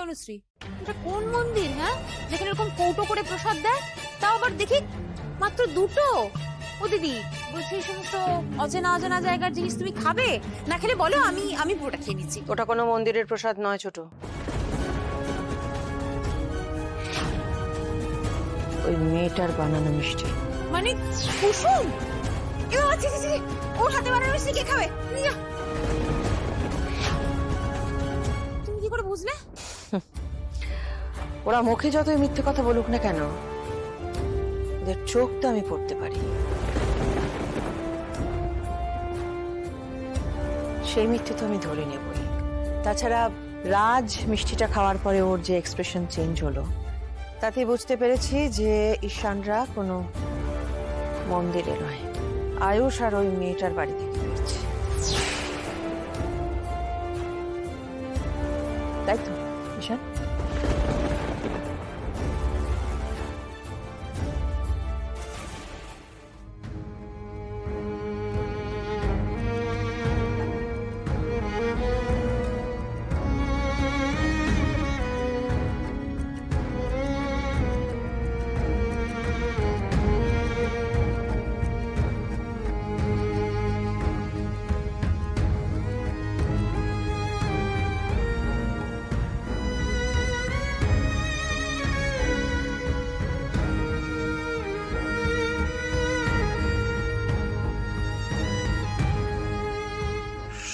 অনুশ্রী, এটা কোন মন্দির হ্যাঁ, যেখানে এরকম কৌটো করে প্রসাদ দেয়, তাও আবার দেখি মাত্র দুটো? ও দিদি বলছি, এই সমস্ত অচেনা অজানা জায়গার জিনিস তুমি খাবে না? খেলে বলো, আমি আমি পুরোটা খেয়ে নিচ্ছি। ওটা কোনো মন্দিরের প্রসাদ নয় ছোট, ওই মেয়েটার বানানো মিষ্টি। মানে কুসুম? এবার ওর হাতে বানানো মিষ্টি কে খাবে? নিয়ে যা। তুমি কি করে বুঝলে? ওরা মুখে যতই মিথ্যে কথা বলুক না কেন, ওদের চোখ তো আমি পড়তে পারি। সেই মিথ্যে তো আমি ধরে নেবই। তাছাড়া রাজ মিষ্টিটা খাওয়ার পরে ওর যে এক্সপ্রেশন চেঞ্জ হলো, তাতে বুঝতে পেরেছি যে ঈশানরা কোনো মন্দিরে নয়, আয়ুষ আর ওই মেয়েটার বাড়ি থেকে ফিরছে। তাই তো ঈশান?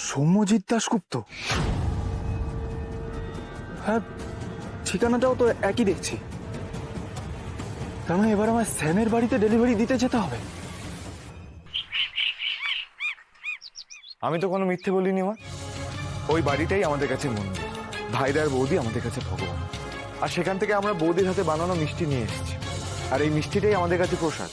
সৌম্যজিৎ দাশগুপ্ত? হ্যাঁ, ঠিকানাটাও তো একই দেখছি। তার মানে এবার আমার স্যামের বাড়িতে ডেলিভারি দিতে যেতে হবে। আমি তো কোনো মিথ্যে বলিনি মা। ওই বাড়িটাই আমাদের কাছে মন্দির, ভাইদার বৌদি আমাদের কাছে ভগবান। আর সেখান থেকে আমরা বৌদির হাতে বানানো মিষ্টি নিয়ে এসেছি, আর এই মিষ্টিটাই আমাদের কাছে প্রসাদ।